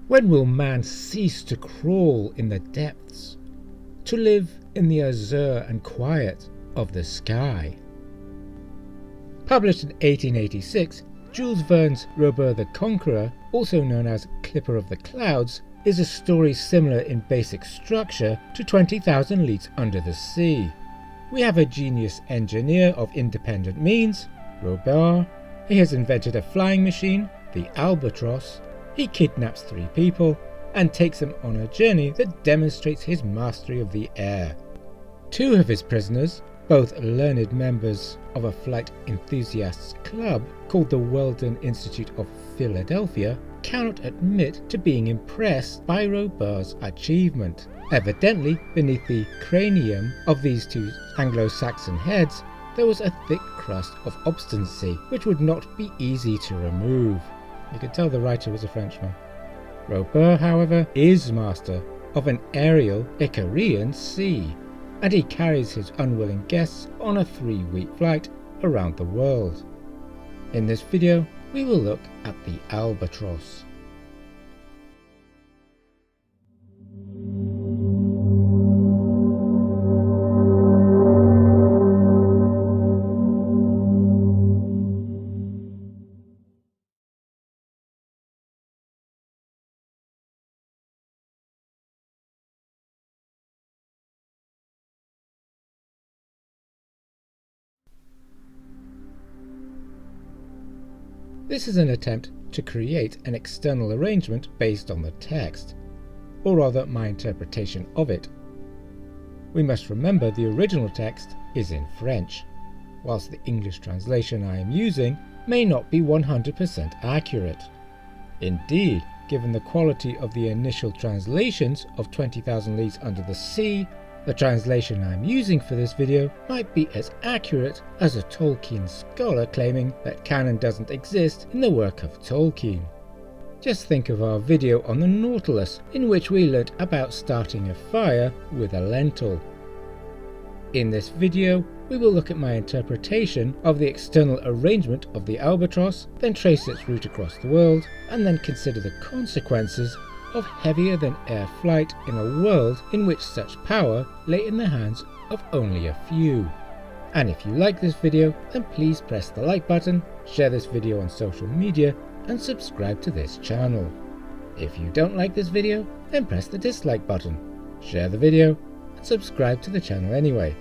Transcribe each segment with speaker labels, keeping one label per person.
Speaker 1: When will man cease to crawl in the depths, to live in the azure and quiet of the sky? Published in 1886, Jules Verne's Robur the Conqueror, also known as Clipper of the Clouds, is a story similar in basic structure to 20,000 Leagues Under the Sea. We have a genius engineer of independent means, Robur. He has invented a flying machine, the Albatross. He kidnaps 3 people and takes them on a journey that demonstrates his mastery of the air. 2 of his prisoners, both learned members of a flight enthusiasts club called the Weldon Institute of Philadelphia, cannot admit to being impressed by Robur's achievement. Evidently, beneath the cranium of these 2 Anglo-Saxon heads, there was a thick crust of obstinacy which would not be easy to remove. You could tell the writer was a Frenchman. Robur, however, is master of an aerial Icarian sea, and he carries his unwilling guests on a 3-week flight around the world. In this video, we will look at the Albatross. This is an attempt to create an external arrangement based on the text, or rather my interpretation of it. We must remember the original text is in French, whilst the English translation I am using may not be 100% accurate. Indeed, given the quality of the initial translations of 20,000 Leagues Under the Sea, the translation I am using for this video might be as accurate as a Tolkien scholar claiming that canon doesn't exist in the work of Tolkien. Just think of our video on the Nautilus, in which we learnt about starting a fire with a lentil. In this video, we will look at my interpretation of the external arrangement of the Albatross, then trace its route across the world, and then consider the consequences of heavier than air flight in a world in which such power lay in the hands of only a few. And if you like this video, then please press the like button, share this video on social media, and subscribe to this channel. If you don't like this video, then press the dislike button, share the video, and subscribe to the channel anyway.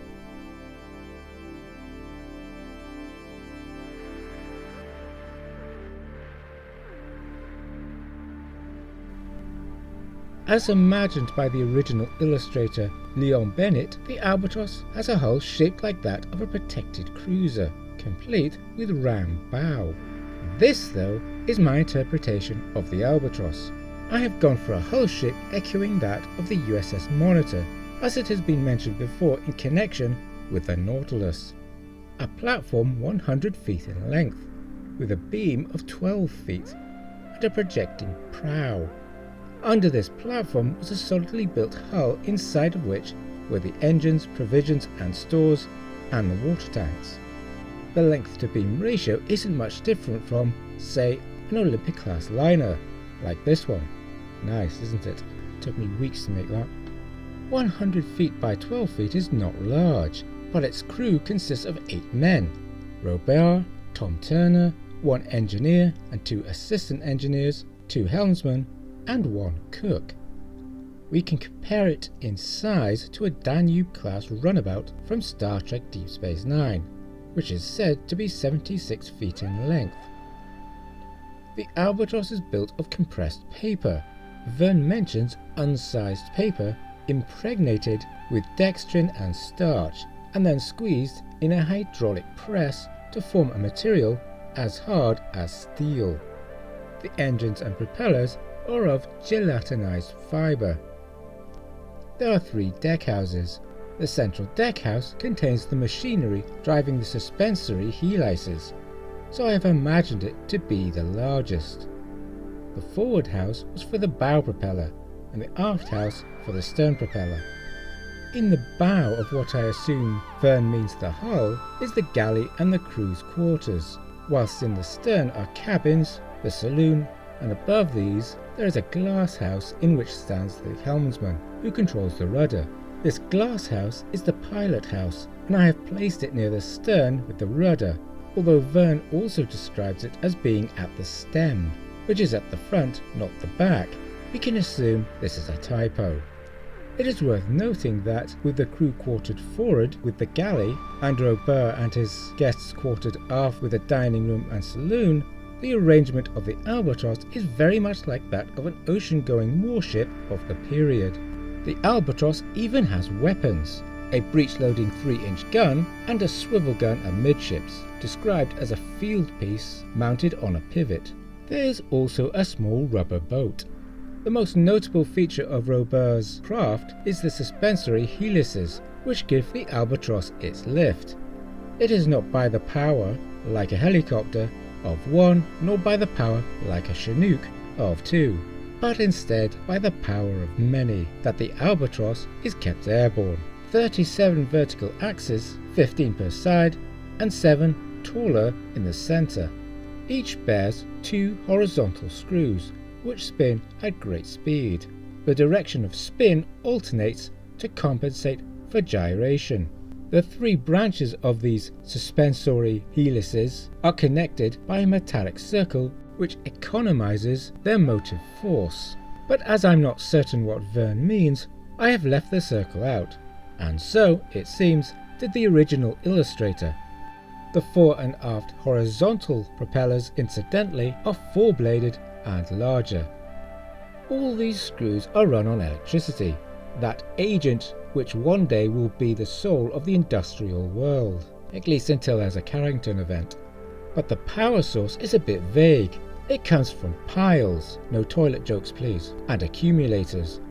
Speaker 1: As imagined by the original illustrator Leon Bennett, the Albatross has a hull shaped like that of a protected cruiser, complete with round bow. This, though, is my interpretation of the Albatross. I have gone for a hull shape echoing that of the USS Monitor, as it has been mentioned before in connection with the Nautilus. A platform 100 feet in length, with a beam of 12 feet, and a projecting prow. Under this platform was a solidly built hull, inside of which were the engines, provisions and stores, and the water tanks. The length to beam ratio isn't much different from, say, an Olympic class liner, like this one. Nice, isn't it? Took me weeks to make that. 100 feet by 12 feet is not large, but its crew consists of 8 men. Robur, Tom Turner, 1 engineer and 2 assistant engineers, 2 helmsmen, and 1 cook. We can compare it in size to a Danube-class runabout from Star Trek Deep Space Nine, which is said to be 76 feet in length. The Albatross is built of compressed paper. Verne mentions unsized paper impregnated with dextrin and starch, and then squeezed in a hydraulic press to form a material as hard as steel. The engines and propellers are of gelatinized fibre. There are 3 deckhouses. The central deckhouse contains the machinery driving the suspensory helices, so I have imagined it to be the largest. The forward house was for the bow propeller, and the aft house for the stern propeller. In the bow of what I assume Verne means the hull is the galley and the crew's quarters, whilst in the stern are cabins, the saloon, and above these there is a glass house in which stands the helmsman, who controls the rudder. This glass house is the pilot house, and I have placed it near the stern with the rudder, although Verne also describes it as being at the stem, which is at the front, not the back. We can assume this is a typo. It is worth noting that, with the crew quartered forward with the galley, and Robur and his guests quartered aft with a dining room and saloon, the arrangement of the Albatross is very much like that of an ocean-going warship of the period. The Albatross even has weapons, a breech-loading 3-inch gun and a swivel gun amidships, described as a field piece mounted on a pivot. There is also a small rubber boat. The most notable feature of Robur's craft is the suspensory helices, which give the Albatross its lift. It is not by the power, like a helicopter, of one, nor by the power, like a Chinook, of two, but instead by the power of many, that the Albatross is kept airborne. 37 vertical axes, 15 per side, and 7 taller in the centre. Each bears 2 horizontal screws, which spin at great speed. The direction of spin alternates to compensate for gyration. The 3 branches of these suspensory helices are connected by a metallic circle which economizes their motive force. But as I'm not certain what Verne means, I have left the circle out, and so, it seems, did the original illustrator. The fore and aft horizontal propellers, incidentally, are 4-bladed and larger. All these screws are run on electricity, that agent which one day will be the soul of the industrial world, at least until there's a Carrington event. But the power source is a bit vague. It comes from piles, no toilet jokes please, and accumulators,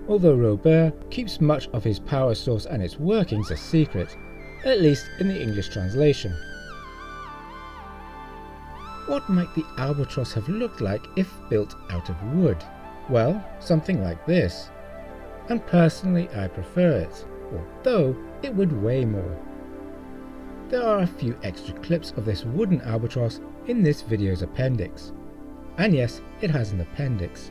Speaker 1: although Robur keeps much of his power source and its workings a secret, at least in the English translation. What might the Albatross have looked like if built out of wood? Well, something like this. And personally I prefer it, although it would weigh more. There are a few extra clips of this wooden Albatross in this video's appendix. And yes, it has an appendix.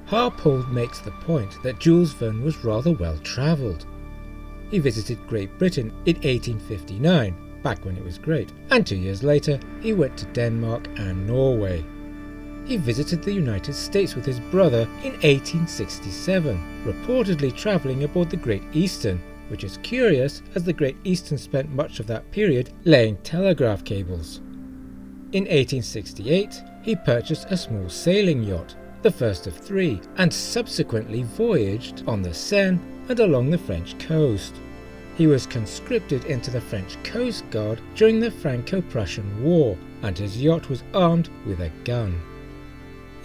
Speaker 1: Harpold makes the point that Jules Verne was rather well travelled. He visited Great Britain in 1859, back when it was great, and 2 years later he went to Denmark and Norway. He visited the United States with his brother in 1867, reportedly travelling aboard the Great Eastern, which is curious as the Great Eastern spent much of that period laying telegraph cables. In 1868 he purchased a small sailing yacht, the first of 3, and subsequently voyaged on the Seine and along the French coast. He was conscripted into the French Coast Guard during the Franco-Prussian War, and his yacht was armed with a gun.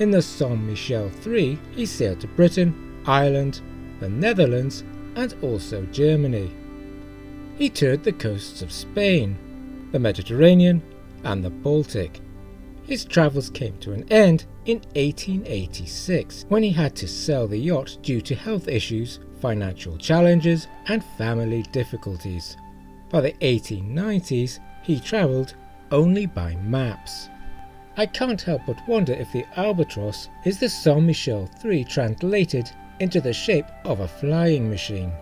Speaker 1: In the Saint-Michel III, he sailed to Britain, Ireland, the Netherlands, and also Germany. He toured the coasts of Spain, the Mediterranean, and the Baltic. His travels came to an end in 1886, when he had to sell the yacht due to health issues, financial challenges, and family difficulties. By the 1890s, he travelled only by maps. I can't help but wonder if the Albatross is the Saint-Michel III translated into the shape of a flying machine.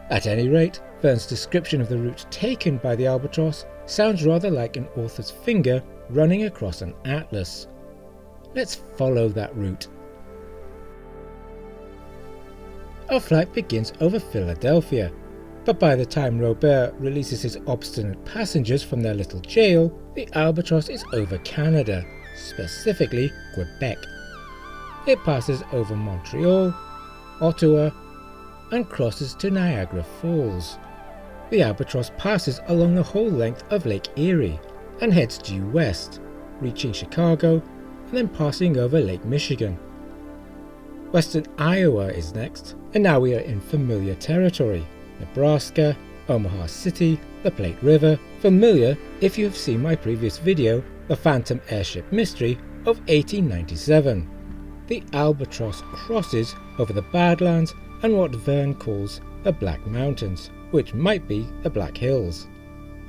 Speaker 1: At any rate, Verne's description of the route taken by the Albatross sounds rather like an author's finger running across an atlas. Let's follow that route. Our flight begins over Philadelphia, but by the time Robur releases his obstinate passengers from their little jail, the Albatross is over Canada, specifically Quebec. It passes over Montreal, Ottawa, and crosses to Niagara Falls. The Albatross passes along the whole length of Lake Erie and heads due west, reaching Chicago and then passing over Lake Michigan. Western Iowa is next, and now we are in familiar territory. Nebraska, Omaha City, the Plate River, familiar if you have seen my previous video, The Phantom Airship Mystery of 1897. The Albatross crosses over the Badlands and what Verne calls the Black Mountains, which might be the Black Hills.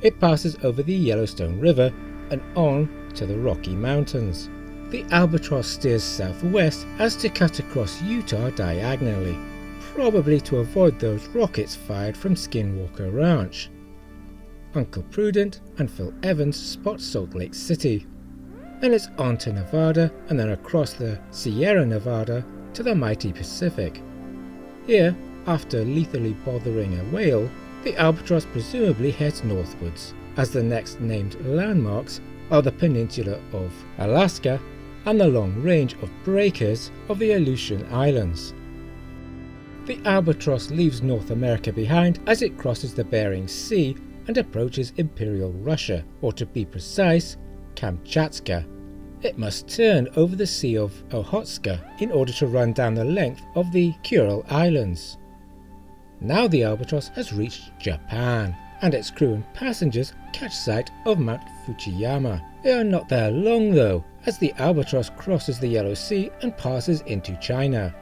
Speaker 1: It passes over the Yellowstone River and on to the Rocky Mountains. The Albatross steers southwest as to cut across Utah diagonally, probably to avoid those rockets fired from Skinwalker Ranch. Uncle Prudent and Phil Evans spot Salt Lake City. Then it's on to Nevada and then across the Sierra Nevada to the mighty Pacific. Here, after lethally bothering a whale, the Albatross presumably heads northwards, as the next named landmarks are the peninsula of Alaska and the long range of breakers of the Aleutian Islands. The Albatross leaves North America behind as it crosses the Bering Sea and approaches Imperial Russia, or to be precise, Kamchatka. It must turn over the Sea of Okhotsk in order to run down the length of the Kuril Islands. Now the Albatross has reached Japan, and its crew and passengers catch sight of Mount Fujiyama. They are not there long though, as the Albatross crosses the Yellow Sea and passes into China.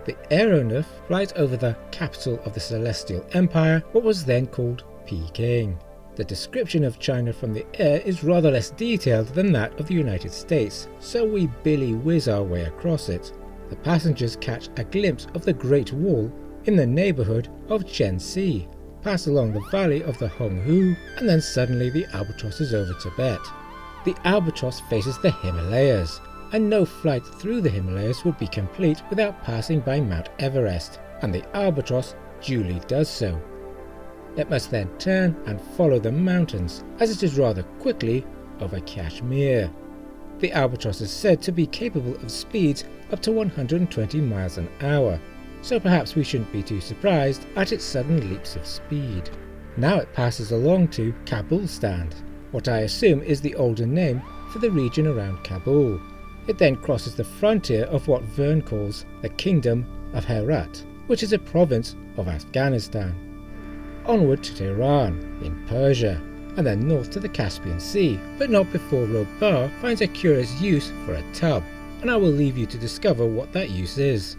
Speaker 1: The aeronef flies over the capital of the Celestial Empire, what was then called Peking. The description of China from the air is rather less detailed than that of the United States, so we billy whiz our way across it. The passengers catch a glimpse of the Great Wall in the neighbourhood of Chensi, pass along the valley of the Honghu, and then suddenly the Albatross is over Tibet. The Albatross faces the Himalayas, and no flight through the Himalayas would be complete without passing by Mount Everest, and the Albatross duly does so. It must then turn and follow the mountains, as it is rather quickly over Kashmir. The Albatross is said to be capable of speeds up to 120 miles an hour, so perhaps we shouldn't be too surprised at its sudden leaps of speed. Now it passes along to Kabulstan, what I assume is the older name for the region around Kabul. It then crosses the frontier of what Verne calls the Kingdom of Herat, which is a province of Afghanistan. Onward to Tehran in Persia, and then north to the Caspian Sea, but not before Robur finds a curious use for a tub, and I will leave you to discover what that use is.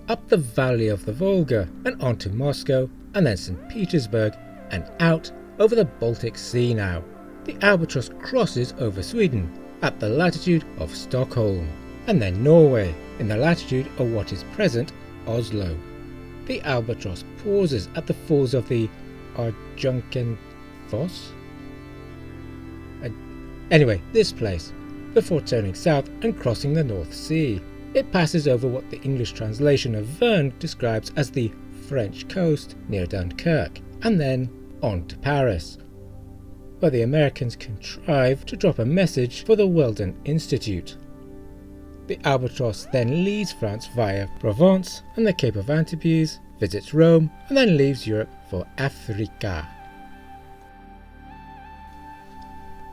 Speaker 1: Up the valley of the Volga and on to Moscow and then St. Petersburg and out over the Baltic Sea now. The Albatross crosses over Sweden at the latitude of Stockholm and then Norway in the latitude of what is present Oslo. The Albatross pauses at the falls of the Arjunkenfoss. Anyway, this place, before turning south and crossing the North Sea. It passes over what the English translation of Verne describes as the French coast near Dunkirk, and then on to Paris, where the Americans contrive to drop a message for the Weldon Institute. The Albatross then leaves France via Provence and the Cape of Antibes, visits Rome, and then leaves Europe for Africa.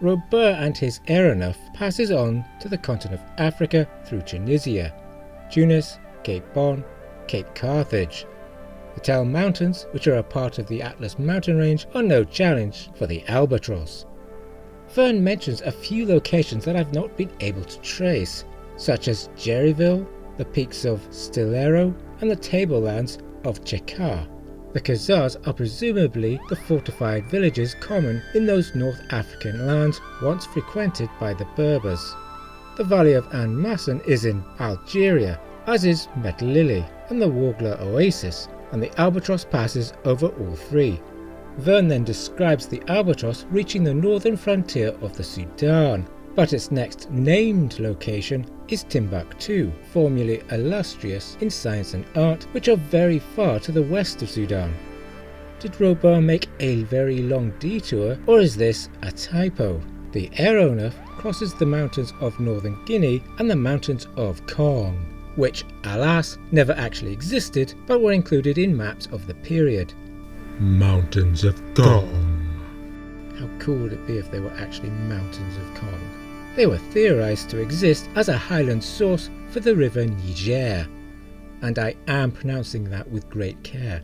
Speaker 1: Robur and his aeronef passes on to the continent of Africa through Tunisia, Tunis, Cape Bon, Cape Carthage. The Tell Mountains, which are a part of the Atlas mountain range, are no challenge for the Albatross. Verne mentions a few locations that I've not been able to trace, such as Jerryville, the peaks of Stillero, and the tablelands of Chekar. The Khazars are presumably the fortified villages common in those North African lands once frequented by the Berbers. The valley of An Masan is in Algeria, as is Metlili and the Wagla Oasis, and the Albatross passes over all three. Verne then describes the Albatross reaching the northern frontier of the Sudan, but its next named location is Timbuktu, formerly illustrious in science and art, which are very far to the west of Sudan. Did Robur make a very long detour, or is this a typo? The aeronef crosses the mountains of northern Guinea and the mountains of Kong, which, alas, never actually existed, but were included in maps of the period.
Speaker 2: Mountains of Kong.
Speaker 1: How cool would it be if they were actually mountains of Kong? They were theorized to exist as a highland source for the river Niger, and I am pronouncing that with great care.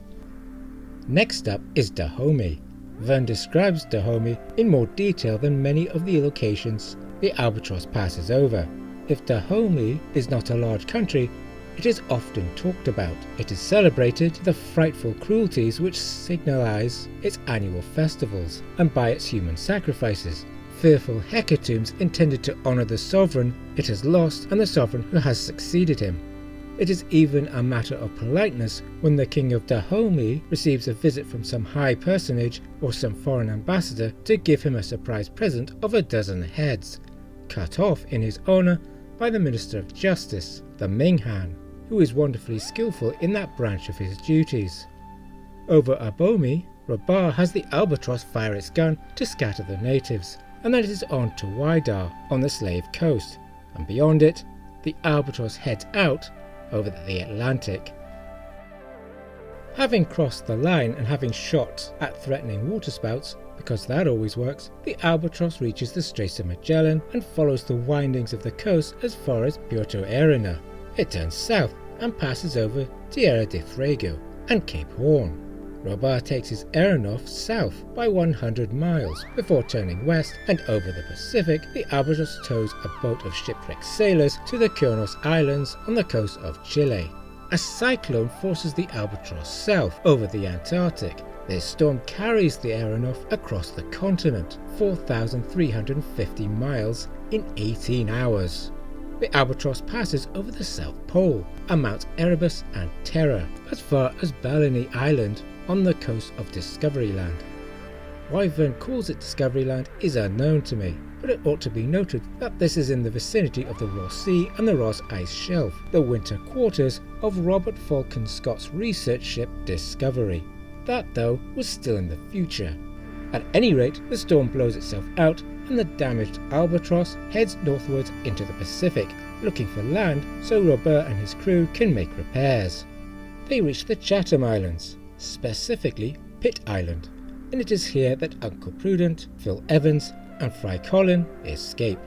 Speaker 1: Next up is Dahomey. Verne describes Dahomey in more detail than many of the locations the Albatross passes over. If Dahomey is not a large country, It is often talked about. It is celebrated for the frightful cruelties which signalise its annual festivals, and by its human sacrifices, fearful hecatombs intended to honour the sovereign it has lost and the sovereign who has succeeded him. It is even a matter of politeness when the king of Dahomey receives a visit from some high personage or some foreign ambassador to give him a surprise present of a dozen heads, cut off in his honour by the Minister of Justice, the Minghan, who is wonderfully skillful in that branch of his duties. Over Abomi, Robur has the Albatross fire its gun to scatter the natives, and then it is on to Wydar on the Slave Coast, and beyond it, the Albatross heads out over the Atlantic. Having crossed the line and having shot at threatening waterspouts, because that always works, the Albatross reaches the Straits of Magellan and follows the windings of the coast as far as Puerto Arena. It turns south and passes over Tierra del Fuego and Cape Horn. Robur takes his errand off south by 100 miles before turning west, and over the Pacific the Albatross tows a boat of shipwrecked sailors to the Kurnos Islands on the coast of Chile. A cyclone forces the Albatross south over the Antarctic. This storm carries the aeronaut across the continent, 4,350 miles in 18 hours. The Albatross passes over the South Pole, and Mount Erebus and Terror, as far as Balleny Island on the coast of Discovery Land. Why Verne calls it Discovery Land is unknown to me, but it ought to be noted that this is in the vicinity of the Ross Sea and the Ross Ice Shelf, the winter quarters of Robert Falcon Scott's research ship Discovery. That, though, was still in the future. At any rate, the storm blows itself out and the damaged Albatross heads northwards into the Pacific, looking for land so Robur and his crew can make repairs. They reach the Chatham Islands, specifically Pitt Island, and it is here that Uncle Prudent, Phil Evans and Fry Colin escape.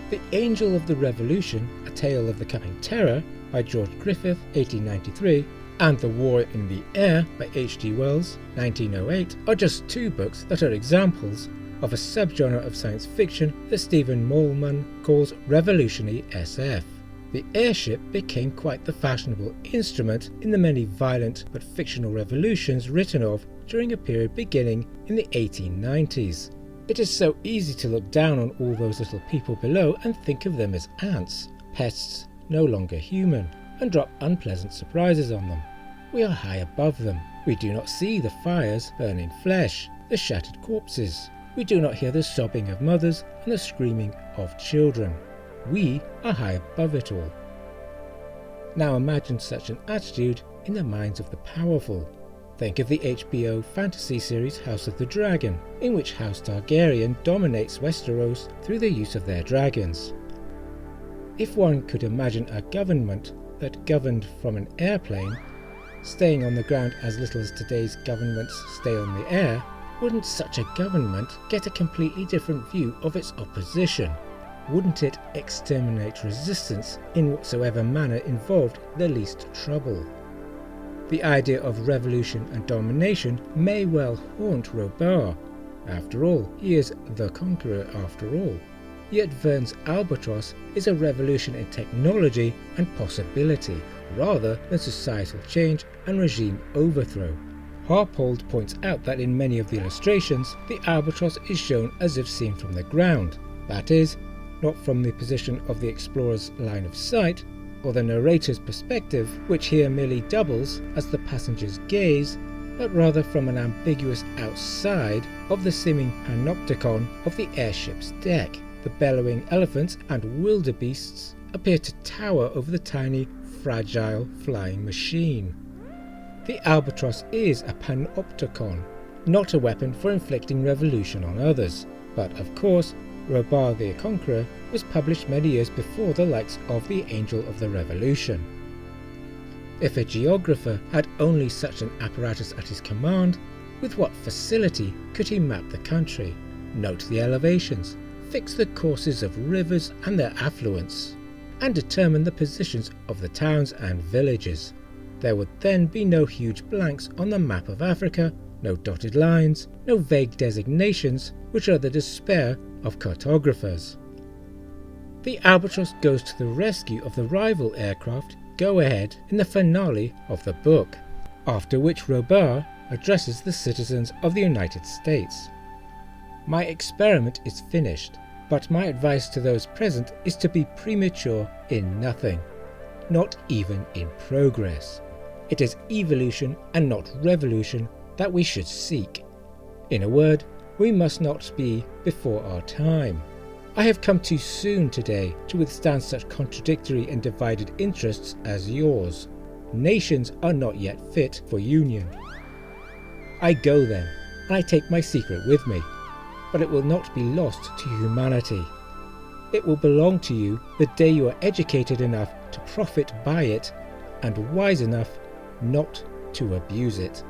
Speaker 1: The Angel of the Revolution, A Tale of the Coming Terror by George Griffith, 1893, and The War in the Air by H.G. Wells, 1908, are just two books that are examples of a subgenre of science fiction that Stephen Moleman calls revolutionary SF. The airship became quite the fashionable instrument in the many violent but fictional revolutions written of during a period beginning in the 1890s. It is so easy to look down on all those little people below and think of them as ants, pests no longer human, and drop unpleasant surprises on them. We are high above them. We do not see the fires burning flesh, the shattered corpses. We do not hear the sobbing of mothers and the screaming of children. We are high above it all. Now imagine such an attitude in the minds of the powerful. Think of the HBO fantasy series House of the Dragon, in which House Targaryen dominates Westeros through the use of their dragons. If one could imagine a government that governed from an airplane, staying on the ground as little as today's governments stay on the air, wouldn't such a government get a completely different view of its opposition? Wouldn't it exterminate resistance in whatsoever manner involved the least trouble? The idea of revolution and domination may well haunt Robur. After all, he is the Conqueror after all. Yet Verne's Albatross is a revolution in technology and possibility, rather than societal change and regime overthrow. Harpold points out that in many of the illustrations, the Albatross is shown as if seen from the ground, that is, not from the position of the explorer's line of sight, or the narrator's perspective, which here merely doubles as the passenger's gaze, but rather from an ambiguous outside of the seeming panopticon of the airship's deck. The bellowing elephants and wildebeests appear to tower over the tiny, fragile flying machine. The Albatross is a panopticon, not a weapon for inflicting revolution on others, but of course Robur the Conqueror was published many years before the likes of The Angel of the Revolution. If a geographer had only such an apparatus at his command, with what facility could he map the country, note the elevations, fix the courses of rivers and their affluents, and determine the positions of the towns and villages? There would then be no huge blanks on the map of Africa no dotted lines, no vague designations which are the despair of cartographers. The Albatross goes to the rescue of the rival aircraft Go-Ahead in the finale of the book, after which Robur addresses the citizens of the United States. My experiment is finished, but my advice to those present is to be premature in nothing, not even in progress. It is evolution and not revolution that we should seek. In a word, we must not be before our time. I have come too soon today to withstand such contradictory and divided interests as yours. Nations are not yet fit for union. I go then, and I take my secret with me, but it will not be lost to humanity. It will belong to you the day you are educated enough to profit by it, and wise enough not to abuse it.